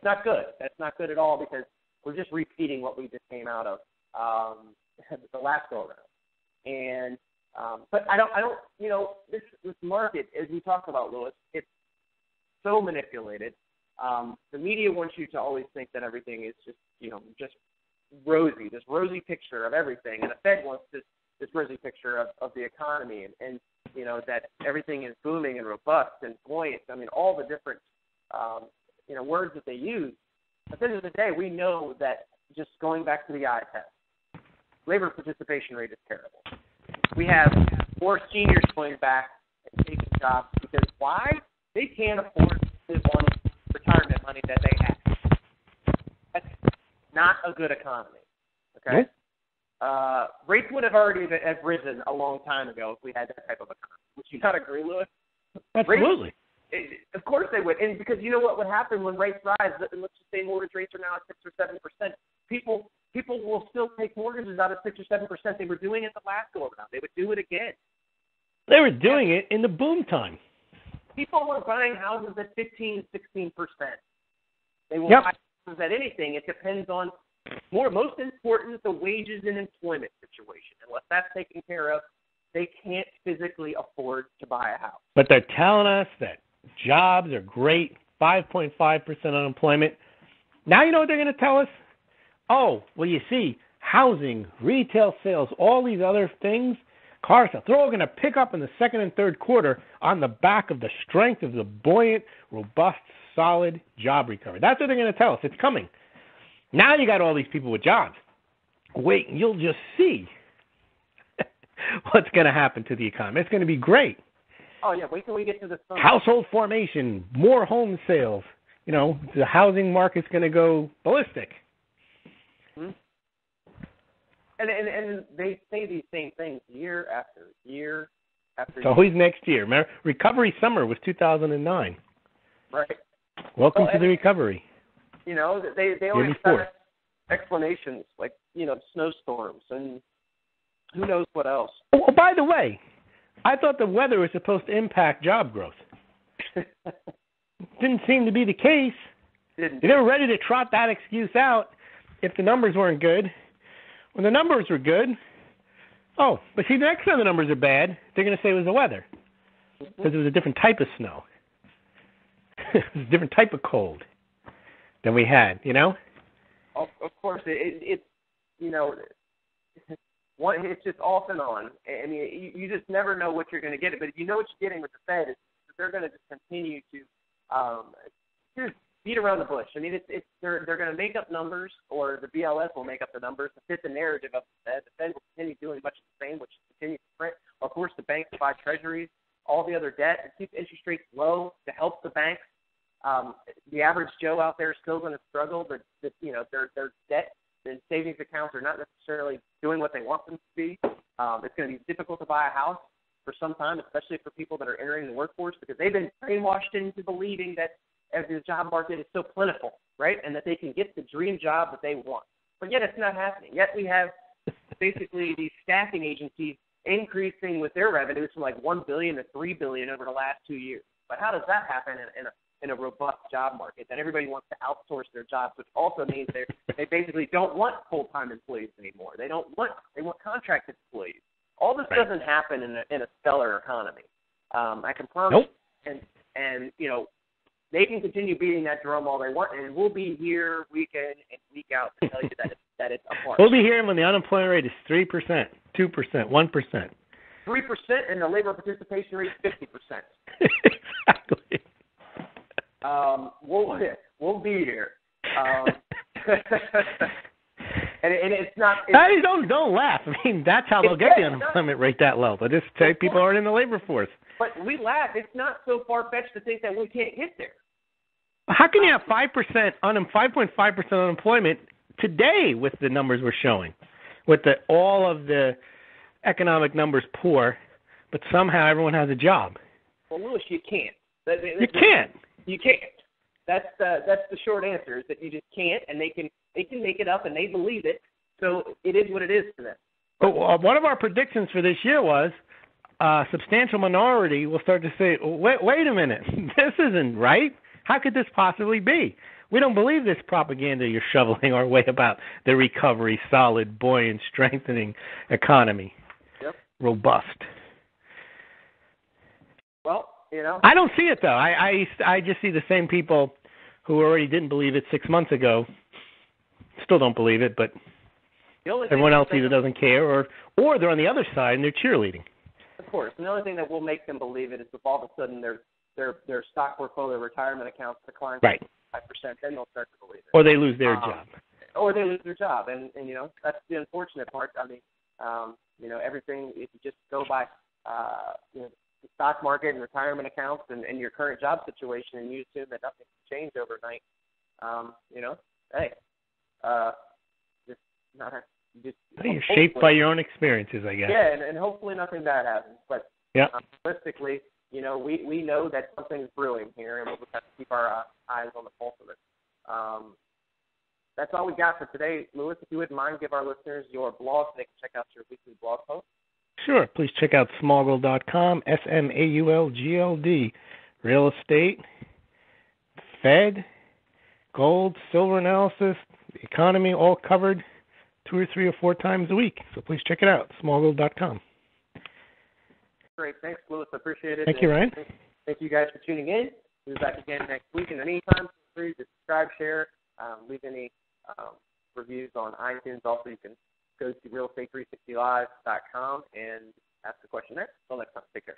not good. That's not good at all, because we're just repeating what we just came out of the last go around. And but I don't, this market, as we talk about, Lewis, it's so manipulated. The media wants you to always think that everything is just rosy, this rosy picture of everything, and the Fed wants this rosy picture of the economy, and that everything is booming and robust and buoyant. I mean, all the different words that they use. At the end of the day, we know that, just going back to the eye test, labor participation rate is terrible. We have more seniors going back and taking jobs because why? They can't afford to live on retirement money that they have. That's not a good economy. Okay. Nope. Rates would have already have risen a long time ago if we had that type of economy. Would you not agree, Lewis? Absolutely. Of course they would. And because you know what would happen when rates rise, and let's just say mortgage rates are now at 6 or 7%, people will still take mortgages out of 6 or 7%. They were doing it the last go around. They would do it again. They were doing it in the boom time. People were buying houses at 15, 16%. They will buy houses at anything. It depends on, most important, the wages and employment situation. Unless that's taken care of, they can't physically afford to buy a house. But they're telling us that jobs are great, 5.5% unemployment. Now you know what they're going to tell us? Oh, well, you see, housing, retail sales, all these other things, car sales, they're all going to pick up in the second and third quarter on the back of the strength of the buoyant, robust, solid job recovery. That's what they're going to tell us. It's coming. Now you got all these people with jobs. Wait, and you'll just see what's going to happen to the economy. It's going to be great. Oh, yeah, wait till we get to the summer. Household formation, more home sales. The housing market's going to go ballistic. Mm-hmm. And they say these same things year after year after year. Always next year. Remember, recovery summer was 2009. Right. Welcome to the recovery. They always have explanations like, snowstorms and who knows what else. Oh, by the way, I thought the weather was supposed to impact job growth. Didn't seem to be the case. They were ready to trot that excuse out if the numbers weren't good. When the numbers were good, but see, the next time the numbers are bad, they're going to say it was the weather because it was a different type of snow. It was a different type of cold than we had, Of course, it's it's just off and on. I mean, you just never know what you're going to get. But if you know what you're getting with the Fed, is that they're going to just continue to just beat around the bush. I mean, they're going to make up numbers, or the BLS will make up the numbers to fit the narrative of the Fed. The Fed will continue doing much the same, which is continue to print. Of course, the banks buy treasuries, all the other debt, and keep interest rates low to help the banks. The average Joe out there is still going to struggle, but their debt and savings accounts are not necessarily doing what they want them to be. It's going to be difficult to buy a house for some time, especially for people that are entering the workforce, because they've been brainwashed into believing that the job market is so plentiful, right, and that they can get the dream job that they want. But yet it's not happening. Yet we have basically these staffing agencies increasing with their revenues from like $1 billion to $3 billion over the last 2 years. But how does that happen in a robust job market that everybody wants to outsource their jobs, which also means they basically don't want full-time employees anymore. They want contracted employees. All this doesn't happen in a stellar economy. I can promise. Nope. And they can continue beating that drum all they want, and we'll be here week in and week out to tell you that it's a farce. We'll be here when the unemployment rate is 3%, 2%, 1%. 3%, and the labor participation rate is 50%. Exactly. We'll be here. And it's not. Hey, don't laugh. I mean, that's how they'll get the unemployment rate that low. They'll just say people aren't in the labor force. But we laugh. It's not so far-fetched to think that we can't get there. How can you have 5.5% unemployment today with the numbers we're showing, with all of the economic numbers poor, but somehow everyone has a job? Well, Lewis, you can't. You can't. You can't. That's the short answer, is that you just can't, and they can make it up, and they believe it. So it is what it is to them. But one of our predictions for this year was a substantial minority will start to say, wait a minute, this isn't right. How could this possibly be? We don't believe this propaganda you're shoveling our way about the recovery, solid, buoyant, strengthening economy. Yep. Robust. Well, I don't see it, though. I just see the same people who already didn't believe it 6 months ago, still don't believe it, but everyone else either doesn't care or they're on the other side and they're cheerleading. Of course. And the only thing that will make them believe it is if all of a sudden their stock portfolio, retirement accounts decline by 5%, then they'll start to believe it. Or they lose their job. Or they lose their job. And that's the unfortunate part. I mean, everything, if you just go by, the stock market and retirement accounts and your current job situation, and you assume that nothing can change overnight, hey, You're shaped by your own experiences, I guess. Yeah, and hopefully nothing bad happens. But realistically, we know that something's brewing here, and we'll just have to keep our eyes on the pulse of it. That's all we got for today. Lewis, if you wouldn't mind, give our listeners your blog so they can check out your weekly blog post. Sure. Please check out smallgold.com, SMAULGLD. Real estate, Fed, gold, silver analysis, the economy, all covered 2 or 3 or 4 times a week. So please check it out, smallgold.com. Great. Thanks, Lewis. I appreciate it. Thank you, Ryan. Thank you guys for tuning in. We'll be back again next week. And anytime, feel free to subscribe, share, leave any reviews on iTunes. Also, you can go to realestate360live.com and ask a question there. Until next time, take care.